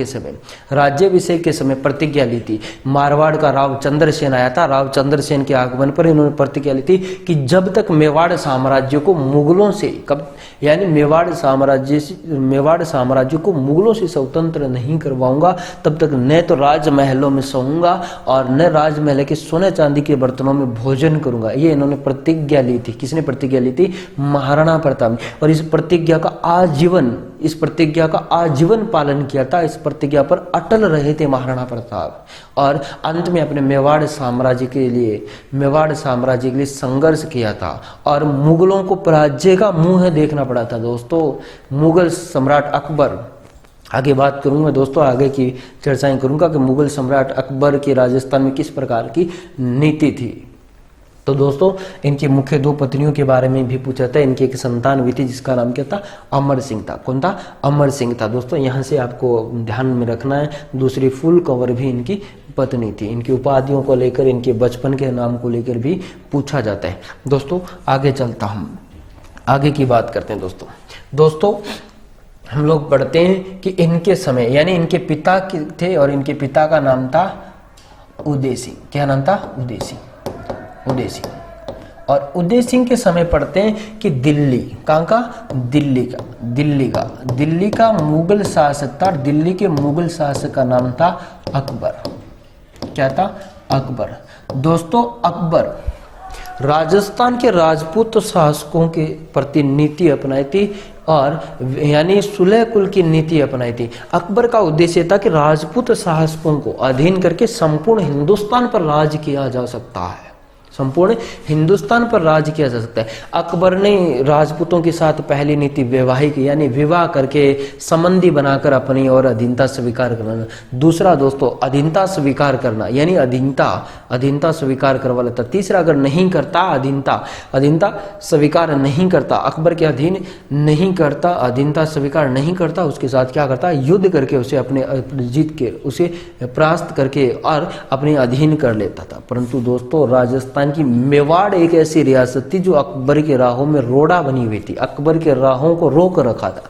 [SPEAKER 1] के समय प्रतिज्ञा ली थी। मारवाड़ का राव चंद्रसेन आया था। राव चंद्रसेन के आगमन पर इन्होंने प्रतिज्ञा ली थी कि जब तक मेवाड़ साम्राज्य को मुगलों से यानी मेवाड़ साम्राज्य को मुगलों से स्वतंत्र नहीं करवाऊंगा तब तक न तो राजमहलों में सोऊंगा और न राजमहल के सोने चांदी के बर्तनों में भोजन करूंगा। ये इन्होंने प्रतिज्ञा ली थी। किसने प्रतिज्ञा ली थी? महाराणा प्रताप ने। और इस प्रतिज्ञा का आजीवन पालन किया था। इस प्रतिज्ञा पर अटल रहे थे महाराणा प्रताप और अंत में अपने मेवाड़ साम्राज्य के लिए संघर्ष किया था और मुगलों को पराजय का मुंह देखना पड़ा था। दोस्तों मुगल सम्राट अकबर, आगे बात करूंगा दोस्तों, आगे की चर्चाएं करूंगा कि मुगल सम्राट अकबर के राजस्थान में किस प्रकार की नीति थी। तो दोस्तों इनकी मुख्य 2 पत्नियों के बारे में भी पूछा था। इनकी एक संतान हुई थी जिसका नाम क्या था? अमर सिंह था। कौन था? अमर सिंह था। दोस्तों यहाँ से आपको ध्यान में रखना है। दूसरी फूल कंवर भी इनकी पत्नी थी। इनकी उपाधियों को लेकर, इनके बचपन के नाम को लेकर भी पूछा जाता है। दोस्तों आगे चलता हूँ, आगे की बात करते हैं। दोस्तों हम लोग पढ़ते हैं कि इनके समय यानी इनके पिता थे और इनके पिता का नाम था उदय सिंह। क्या नाम था? उदय सिंह। और उदय सिंह के समय पढ़ते हैं कि दिल्ली का मुगल शासक था। दिल्ली के मुगल शासक का नाम था अकबर। क्या था? अकबर। दोस्तों अकबर राजस्थान के राजपूत शासकों के प्रति नीति अपनाई थी और यानी सुलह कुल की नीति अपनाई थी। अकबर का उद्देश्य था कि राजपूत शासकों को अधीन करके संपूर्ण हिंदुस्तान पर राज किया जा सकता है। संपूर्ण हिंदुस्तान पर राज किया जा सकता है। अकबर ने राजपूतों के साथ पहली नीति वैवाहिक यानी विवाह करके संबंधी बनाकर अपनी और अधीनता स्वीकार करना। दूसरा दोस्तों अधीनता स्वीकार करना यानी अधीनता स्वीकार करवा लेता। तीसरा अगर नहीं करता अधीनता स्वीकार नहीं करता, अकबर के अधीन नहीं करता, अधीनता स्वीकार नहीं करता, उसके साथ क्या करता, युद्ध करके उसे अपने जीत के उसे परास्त करके और अपने अधीन कर लेता था। परंतु दोस्तों राजस्थान की मेवाड़ एक ऐसी रियासत थी जो अकबर के राहों में रोड़ा बनी हुई थी, अकबर के राहों को रोक रखा था।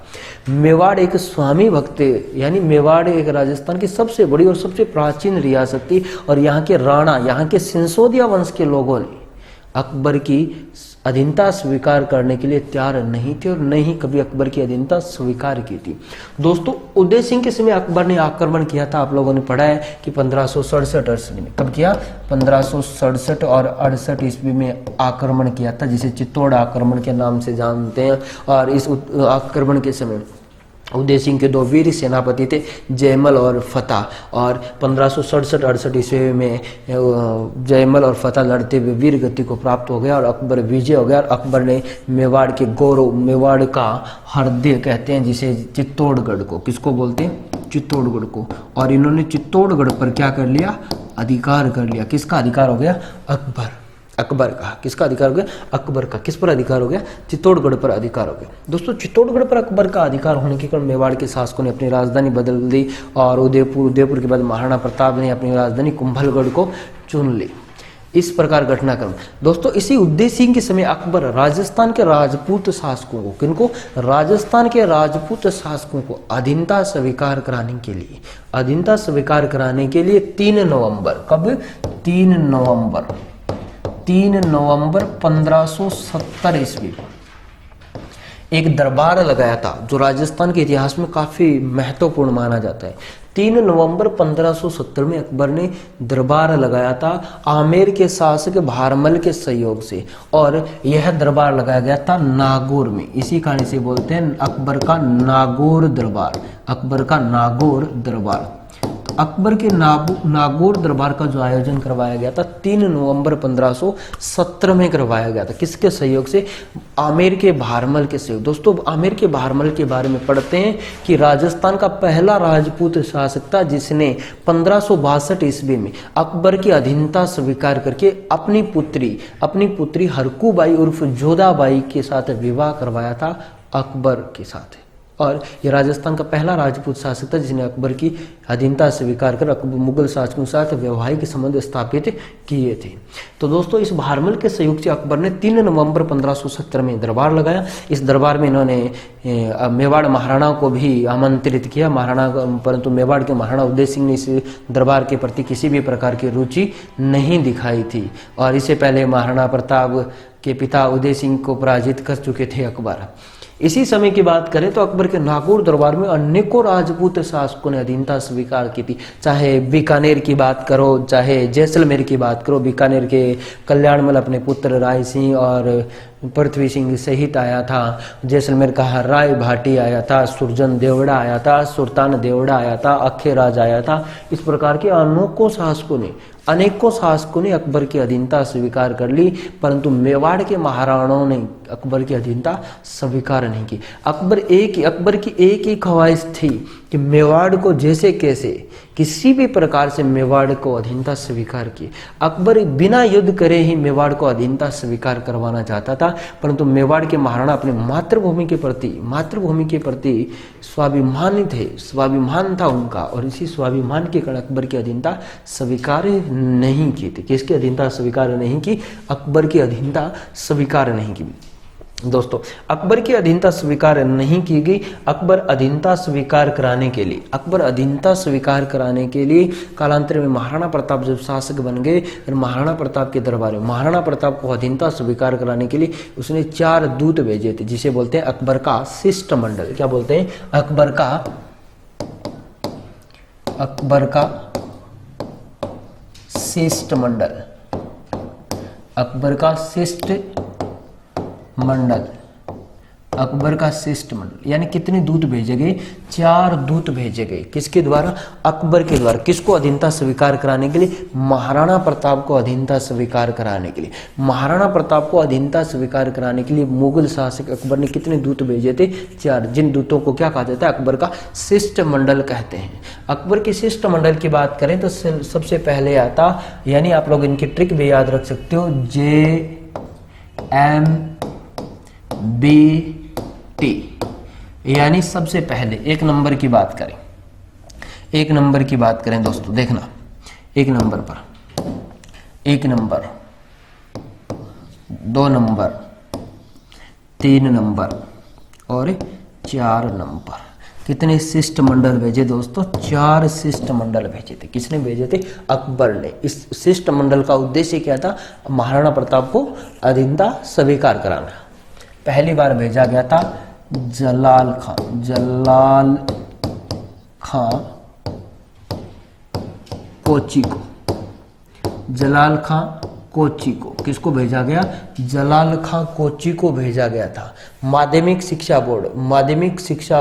[SPEAKER 1] मेवाड़ एक स्वामी भक्त यानी मेवाड़ एक राजस्थान की सबसे बड़ी और सबसे प्राचीन रियासत थी और यहाँ के राणा, यहाँ के सिंसोदिया वंश के लोगों ने अकबर की अधीनता स्वीकार करने के लिए तैयार नहीं थे और नहीं कभी अकबर की अधीनता स्वीकार की थी। दोस्तों उदय सिंह के समय अकबर ने आक्रमण किया था, आप लोगों ने पढ़ा है कि 1567 में। कब किया? 1567 और 68 ईस्वी में आक्रमण किया था, जिसे चित्तौड़ आक्रमण के नाम से जानते हैं। और इस आक्रमण के समय उदय सिंह के दो वीर सेनापति थे, जयमल और फतेह, और 1567-68 ईस्वी में जयमल और फतेह लड़ते हुए वीर गति को प्राप्त हो गया और अकबर विजय हो गया। और अकबर ने मेवाड़ के गौरव, मेवाड़ का हृदय कहते हैं जिसे चित्तौड़गढ़ को, किसको बोलते हैं? चित्तौड़गढ़ को। और इन्होंने चित्तौड़गढ़ पर क्या कर लिया? अधिकार कर लिया। किसका अधिकार हो गया? अकबर का। किसका अधिकार हो गया? अकबर का। किस पर अधिकार हो गया? चित्तौड़गढ़ पर अधिकार हो गया। दोस्तों चित्तौड़गढ़ पर अकबर का अधिकार होने के कारण मेवाड़ के शासकों ने अपनी राजधानी बदल दी और उदयपुर के बाद महाराणा प्रताप ने अपनी राजधानी कुंभलगढ़ को चुन ली। इस प्रकार घटनाक्रम। दोस्तों इसी उदय सिंह के समय अकबर राजस्थान के राजपूत शासकों को, किनको? राजस्थान के राजपूत शासकों को अधीनता स्वीकार कराने के लिए 3 नवंबर, कब? 3 नवंबर 1570 ईस्वी एक दरबार लगाया था जो राजस्थान के इतिहास में काफी महत्वपूर्ण माना जाता है। 3 नवंबर 1570 में अकबर ने दरबार लगाया था आमेर के शासक भारमल के सहयोग से, और यह दरबार लगाया गया था नागौर में। इसी कारण से बोलते हैं अकबर का नागौर दरबार। अकबर का नागौर दरबार। अकबर के नागौर दरबार का जो आयोजन करवाया गया था 3 नवंबर 1570 में करवाया गया था। किसके सहयोग से? आमेर के भारमल के सहयोग। दोस्तों आमेर के भारमल के बारे में पढ़ते हैं कि राजस्थान का पहला राजपूत शासक था जिसने 1562 ईस्वी में अकबर की अधीनता स्वीकार करके अपनी पुत्री हरकूबाई उर्फ जोधाबाई के साथ विवाह करवाया था अकबर के साथ। और यह राजस्थान का पहला राजपूत शासक था जिसने अकबर की अधीनता स्वीकार कर मुगल शासकों के साथ वैवाहिक संबंध स्थापित किए थे। तो दोस्तों इस भारमल के सहयोग से अकबर ने 3 नवंबर 1570 में दरबार लगाया। इस दरबार में इन्होंने मेवाड़ महाराणा को भी आमंत्रित किया, परंतु मेवाड़ के महाराणा उदय सिंह ने इस दरबार के प्रति किसी भी प्रकार की रुचि नहीं दिखाई थी। और इससे पहले महाराणा प्रताप के पिता उदय सिंह को पराजित कर चुके थे अकबर। इसी समय की बात करें तो अकबर के नागौर दरबार में अनेकों राजपूत शासकों ने अधीनता स्वीकार की थी। चाहे बीकानेर की बात करो, चाहे जैसलमेर की बात करो। बीकानेर के कल्याणमल अपने पुत्र राय सिंह और पृथ्वी सिंह सहित आया था। जैसलमेर का राय भाटी आया था, सुरजन देवड़ा आया था, सुल्तान देवड़ा आया था, अखेराज आया था। इस प्रकार के अनेकों शासकों ने अकबर की अधीनता स्वीकार कर ली, परंतु मेवाड़ के महाराणाओं ने अकबर की अधीनता स्वीकार नहीं की। अकबर की एक ही ख्वाहिश थी कि मेवाड़ को जैसे कैसे किसी भी प्रकार से मेवाड़ को अधीनता स्वीकार की। अकबर बिना युद्ध करे ही मेवाड़ को अधीनता स्वीकार करवाना चाहता था, परंतु मेवाड़ के महाराणा अपने मातृभूमि के प्रति स्वाभिमान था उनका, और इसी स्वाभिमान के कारण अकबर की अधीनता स्वीकार नहीं की थी। किसकी अधीनता स्वीकार नहीं की? अकबर की अधीनता स्वीकार नहीं की। दोस्तों अकबर की अधीनता स्वीकार नहीं की गई। अकबर अधीनता स्वीकार कराने के लिए कालांतर में महाराणा प्रताप जब शासक बन गए, और महाराणा प्रताप के दरबार में महाराणा प्रताप को अधीनता स्वीकार कराने के लिए उसने 4 दूत भेजे थे, जिसे बोलते हैं अकबर का शिष्टमंडल। क्या बोलते हैं? अकबर का शिष्टमंडल। अकबर का शिष्टमंडल। अकबर का शिष्टमंडल, यानी कितने दूत भेजे गए? 4 दूत भेजे गए। किसके द्वारा? अकबर के द्वारा। किसको अधीनता स्वीकार कराने के लिए? महाराणा प्रताप को अधीनता स्वीकार कराने के लिए। महाराणा प्रताप को अधीनता स्वीकार कराने के लिए मुगल शासक अकबर ने कितने दूत भेजे थे? 4। जिन दूतों को क्या कहा जाता है? अकबर का शिष्टमंडल कहते हैं। अकबर के शिष्टमंडल की बात करें तो सबसे पहले आता, यानी आप लोग इनकी ट्रिक भी याद रख सकते हो, JMBT, यानी सबसे पहले 1 नंबर की बात करें, 1 नंबर की बात करें दोस्तों, देखना 1 नंबर पर 1 नंबर, 2 नंबर, 3 नंबर और 4 नंबर। कितने शिष्टमंडल भेजे दोस्तों? 4 शिष्टमंडल भेजे थे। किसने भेजे थे? अकबर ने। इस शिष्टमंडल का उद्देश्य क्या था? महाराणा प्रताप को अधीनता स्वीकार कराना। पहली बार भेजा गया था जलाल खां कोची को। जलाल खां कोची को किसको भेजा गया? जलाल खां कोची को भेजा गया था। माध्यमिक शिक्षा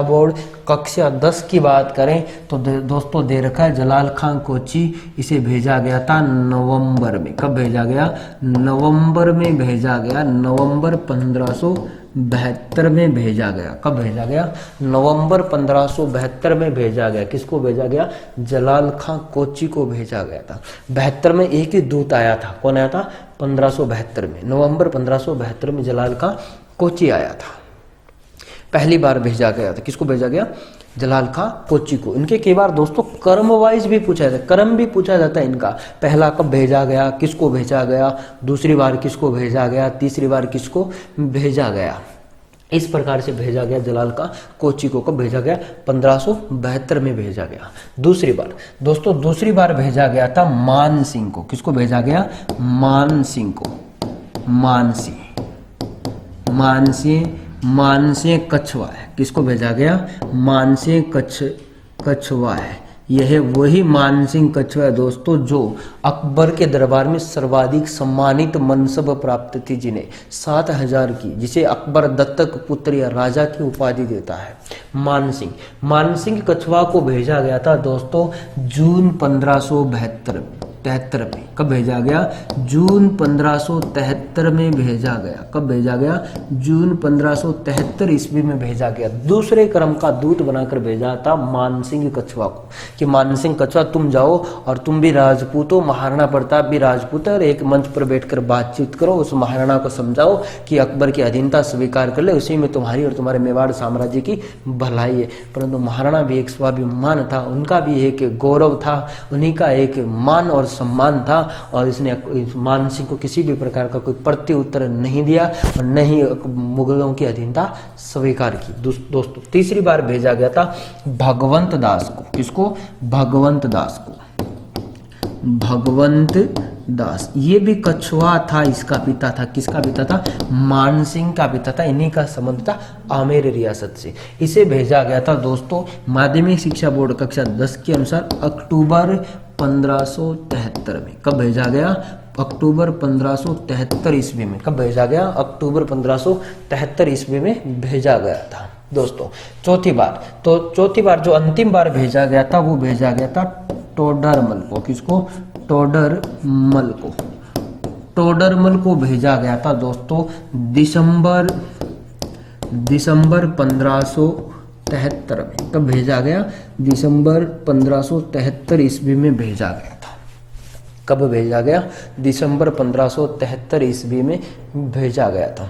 [SPEAKER 1] बोर्ड कक्षा 10 की बात करें तो दोस्तों दे रखा है जलाल खां कोची, इसे भेजा गया था नवंबर में। कब भेजा गया? नवंबर में भेजा गया, नवंबर 1572 में भेजा गया। कब भेजा गया? नवंबर 1572 में भेजा गया। किसको भेजा गया? जलाल खां कोची को भेजा गया था। 72 में एक ही दूत आया था। कौन आया था? 1572 में, नवंबर 1572 में जलाल खां कोची आया था। पहली बार भेजा गया था। किसको भेजा गया? जलाल खां कोची को। इनके कई बार दोस्तों क्रम वाइज भी पूछा जाता है, क्रम भी पूछा जाता है इनका। पहला कब भेजा गया, किसको भेजा गया, दूसरी बार किसको भेजा गया, तीसरी बार किसको भेजा गया। इस प्रकार से भेजा गया जलाल खां कोची को। कब भेजा गया? 1572 में भेजा गया। दूसरी बार दोस्तों, दूसरी बार भेजा गया था मान सिंह को। किसको भेजा गया? मान सिंह को। मानसिंह कछवा है। किसको भेजा गया? मानसिंह कछवा है। यह वही मानसिंह कछवा है दोस्तों जो अकबर के दरबार में सर्वाधिक सम्मानित मनसब प्राप्त थी, जिन्हें 7000 की, जिसे अकबर दत्तक पुत्र या राजा की उपाधि देता है। मानसिंह कछवा को भेजा गया था दोस्तों जून 1573 में। कब भेजा गया? जून 1573 में भेजा गया। कब भेजा गया? जून 1573 ईस्वी में भेजा गया। दूसरे क्रम का दूत बनाकर भेजा था मानसिंह कछवा को कि मानसिंह कछवा तुम जाओ और तुम भी राजपूत हो, महाराणा प्रताप भी राजपूत है, और एक मंच पर बैठकर बातचीत करो, उस महाराणा को समझाओ कि अकबर की अधीनता स्वीकार कर ले, उसी में तुम्हारी और तुम्हारे मेवाड़ साम्राज्य की भलाई है। परंतु महाराणा भी एक स्वाभिमान था, उनका भी एक गौरव था, उन्हीं का एक मान और सम्मान था, और इसने मान सिंह को किसी भी प्रकार का कोई प्रत्युत्तर नहीं दिया और न ही मुगलों की अधीनता स्वीकार की। दोस्तों तीसरी बार भेजा गया था भगवंत दास को। किसको? भगवंत दास को। भगवंत दास, ये भी कछवा था, इसका पिता था। किसका पिता था? मान सिंह का पिता था। इन्हीं का संबंध था आमेर रियासत से। इसे भेजा गया था दोस्तों माध्यमिक शिक्षा बोर्ड कक्षा 10 के अनुसार अक्टूबर 1573 में। कब भेजा गया? अक्टूबर 1573 ईस्वी में। कब भेजा गया? अक्टूबर 1573 ईस्वी में भेजा गया था दोस्तों। चौथी बार जो अंतिम बार भेजा गया था वो भेजा गया था टोडरमल को। किसको? टोडरमल को भेजा गया था दोस्तों दिसंबर 1573 में। कब भेजा गया? दिसंबर 1573 ईस्वी में भेजा गया था। कब भेजा गया? दिसंबर 1573 ईस्वी में भेजा गया था।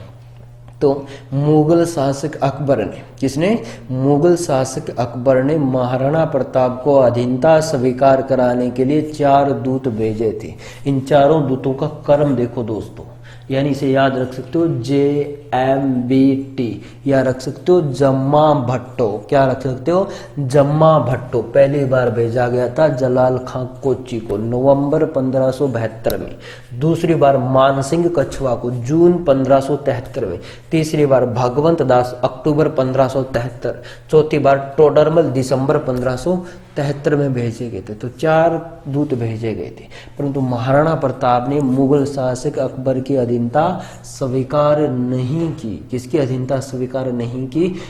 [SPEAKER 1] तो मुगल शासक अकबर ने, किसने? मुगल शासक अकबर ने महाराणा प्रताप को अधीनता स्वीकार कराने के लिए 4 दूत भेजे थे। इन चारों दूतों का क्रम देखो दोस्तों, यानी इसे याद रख सकते हो JMBT, या रख सकते हो जम्मा भट्टो। क्या रख सकते हो? जम्मा भट्टो। पहली बार भेजा गया था जलाल खां कोची को नवंबर 1572 में। दूसरी बार मानसिंह कछवा को जून 1573 में। तीसरी बार भगवंत दास अक्टूबर 1573। चौथी बार टोडरमल दिसंबर 1573 में भेजे गए थे। तो 4 दूत भेजे गए थे, परंतु महाराणा प्रताप ने मुगल शासक अकबर की अधीनता स्वीकार नहीं की। किसकी अधीनता स्वीकार नहीं की?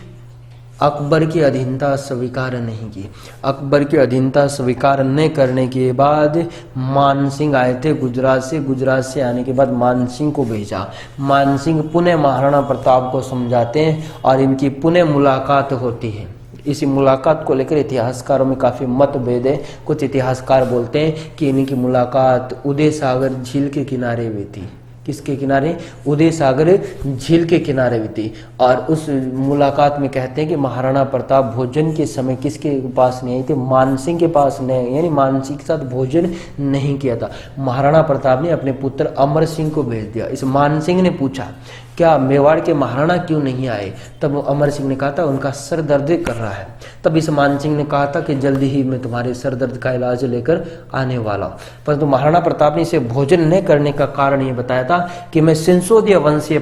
[SPEAKER 1] अकबर की अधीनता स्वीकार नहीं की। अकबर की अधीनता स्वीकार न करने के बाद मानसिंह आए थे गुजरात से। गुजरात से आने के बाद मानसिंह को भेजा। मानसिंह पुनः महाराणा प्रताप को समझाते हैं और इनकी पुनः मुलाकात होती है। इसी मुलाकात को लेकर इतिहासकारों में काफ़ी मतभेद है। कुछ इतिहासकार बोलते हैं कि इनकी मुलाकात उदय सागर झील के किनारे हुई थी। किसके किनारे? उदय सागर झील के किनारे हुई थी। और उस मुलाकात में कहते हैं कि महाराणा प्रताप भोजन के समय किसके पास नहीं आए थे? मानसिंह के पास नहीं, यानी मानसिंह के साथ भोजन नहीं किया था। महाराणा प्रताप ने अपने पुत्र अमर सिंह को भेज दिया। इस मानसिंह ने पूछा क्या मेवाड़ के महाराणा क्यों नहीं आए? तब अमर सिंह ने कहा था उनका सर दर्द कर रहा है। तब इस मान सिंह ने कहा था कि जल्दी ही मैं तुम्हारे सर दर्द का इलाज लेकर आने वाला हूँ। परंतु महाराणा प्रताप ने इसे भोजन न करने का कारण ये बताया था कि मैं सिंसोदिया वंशीय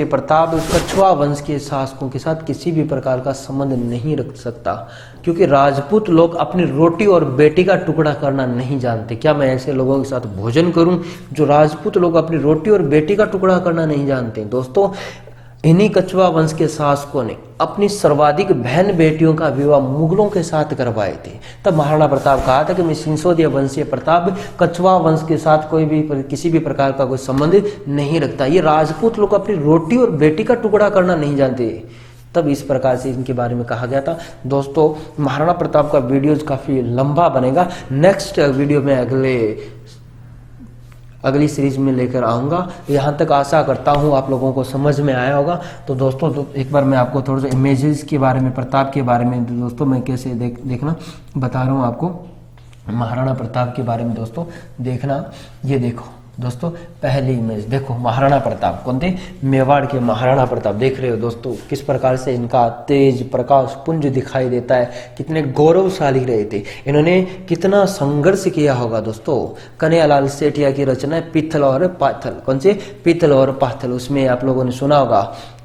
[SPEAKER 1] प्रताप कछुआ वंश के शासकों के साथ किसी भी प्रकार का संबंध नहीं रख सकता, क्योंकि राजपूत लोग अपनी रोटी और बेटी का टुकड़ा करना नहीं जानते। क्या मैं ऐसे लोगों के साथ भोजन करूं जो राजपूत लोग अपनी रोटी और बेटी का टुकड़ा करना नहीं जानते? दोस्तों, इन्हीं कछुआ वंश के शासकों ने अपनी सर्वाधिक बहन बेटियों का विवाह मुगलों के साथ करवाए थे। तब महाराणा प्रताप कहा था कि मैं सिंसोदिया वंशीय प्रताप कछुआ वंश के साथ किसी भी प्रकार का कोई संबंध नहीं रखता। ये राजपूत लोग अपनी रोटी और बेटी का टुकड़ा करना नहीं जानते। तब इस प्रकार से इनके बारे में कहा गया था। दोस्तों, महाराणा प्रताप का वीडियोज काफ़ी लंबा बनेगा। नेक्स्ट वीडियो में अगली सीरीज में लेकर आऊँगा। यहाँ तक आशा करता हूँ आप लोगों को समझ में आया होगा। तो दोस्तों, एक बार मैं आपको थोड़ा सा इमेजेस के बारे में, प्रताप के बारे में दोस्तों मैं कैसे देखना बता रहा हूँ आपको। महाराणा प्रताप के बारे में दोस्तों देखना, ये देखो दोस्तों, पहली इमेज देखो, महाराणा प्रताप कौन थे? मेवाड़ के महाराणा प्रताप। देख रहे हो दोस्तों किस प्रकार से इनका तेज प्रकाश पुंज दिखाई देता है, कितने गौरवशाली रहे थे, इन्होंने कितना संघर्ष किया होगा। दोस्तों, कन्हैयालाल सेठिया की रचना है पीतल और पाथल। कौन से? पीतल और पाथल। उसमें आप लोगों ने सुना होगा,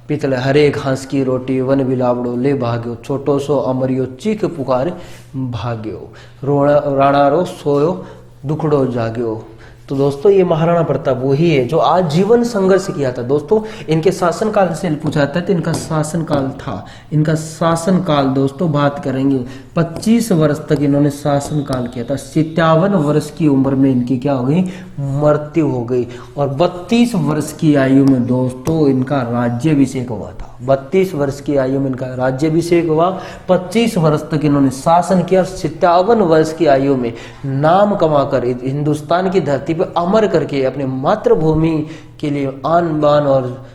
[SPEAKER 1] पीतल हरे घास की रोटी वन बिलावड़ो ले भाग्यो, छोटो सो अमरियो चीख पुकार भाग्यो, राणा रो सोयो दुखड़ो जाग्यो। तो दोस्तों, ये महाराणा प्रताप वही है जो आज जीवन संघर्ष किया था। दोस्तों, इनके शासनकाल से पूछा जाता है तो इनका शासनकाल था, इनका शासनकाल दोस्तों बात करेंगे 25 वर्ष तक इन्होंने शासनकाल किया था। 57 वर्ष की उम्र में इनकी क्या हो गई? मृत्यु हो गई। और 32 वर्ष की आयु में दोस्तों इनका राज्याभिषेक हुआ था। 32 वर्ष की आयु में इनका राज्याभिषेक हुआ। 25 वर्ष तक इन्होंने शासन किया। 57 वर्ष की आयु में नाम कमाकर हिंदुस्तान की धरती पर अमर करके अपने मातृभूमि के लिए आन बान और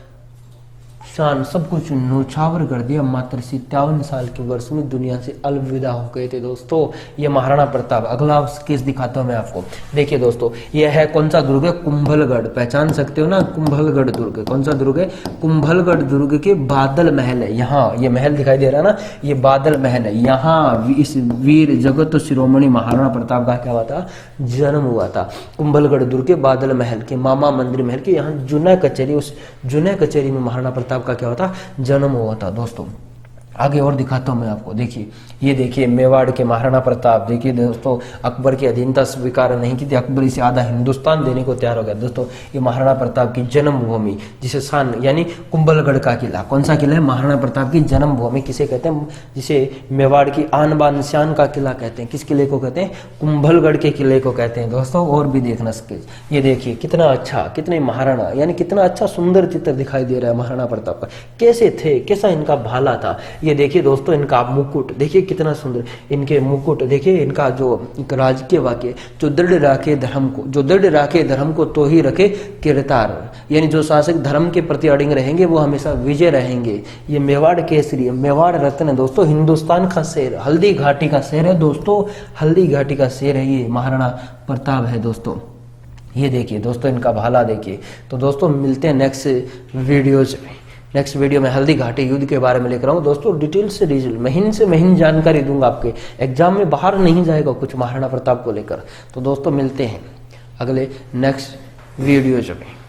[SPEAKER 1] शान सब कुछ नौछावर कर दिया। मात्र 57 साल के वर्ष में दुनिया से अलविदा हो गए थे। दोस्तों, ये महाराणा प्रताप। अगला केस दिखाता हूं मैं आपको। देखिए दोस्तों, ये है कौन सा दुर्ग है? कुंभलगढ़। पहचान सकते हो ना, कुंभलगढ़ दुर्ग। कौन सा दुर्ग है? कुंभलगढ़ दुर्ग के बादल महल है। यहाँ ये महल दिखाई दे रहा है ना, ये बादल महल है। यहाँ इस वीर जगत शिरोमणि महाराणा प्रताप का क्या हुआ था? जन्म हुआ था। कुंभलगढ़ दुर्ग के बादल महल के मामा मंदिर महल के यहाँ जुना कचहरी, उस जुना कचहरी में महाराणा प्रताप का क्या होता? जन्म हुआ था। दोस्तों, आगे और दिखाता हूं मैं आपको। देखिए, ये देखिए मेवाड़ के महाराणा प्रताप। देखिए दोस्तों, अकबर की अधीनता स्वीकार नहीं की थी, अकबर इसे आधा हिंदुस्तान देने को तैयार हो गया। दोस्तों, ये महाराणा प्रताप की जन्मभूमि, जिसे शान यानी कुंभलगढ़ का किला। कौन सा किला है? महाराणा प्रताप की जन्मभूमि। किसे कहते हैं? जिसे मेवाड़ की आन बान शान का किला कहते हैं। किस किले को कहते हैं? कुंभलगढ़ के किले को कहते हैं। दोस्तों, और भी देखना सके। ये देखिए कितना अच्छा, कितने महाराणा, यानी कितना अच्छा सुंदर चित्र दिखाई दे रहा है महाराणा प्रताप का। कैसे थे, कैसा इनका भाला था। ये देखिए दोस्तों, इनका मुकुट देखिए कितना सुंदर। इनके मुकुट देखिए, इनका जो राजकीय वाक्य, जो दृढ़ राखे धर्म को तो ही रखे किरतार, यानी जो शासक धर्म के प्रति अड़िग रहेंगे वो हमेशा विजय रहेंगे। ये मेवाड़ केसरी है, मेवाड़ रत्न है दोस्तों, हिंदुस्तान का शेर, हल्दी घाटी का शेर है दोस्तों, हल्दी घाटी का शेर है ये महाराणा प्रताप है दोस्तों। ये देखिए दोस्तों, इनका भाला देखिए। तो दोस्तों, मिलते हैं नेक्स्ट वीडियो में हल्दी घाटी युद्ध के बारे में लेकर आऊँ दोस्तों। डिटेल से महीन से महीन जानकारी दूंगा, आपके एग्जाम में बाहर नहीं जाएगा कुछ महाराणा प्रताप को लेकर। तो दोस्तों, मिलते हैं अगले नेक्स्ट वीडियो में।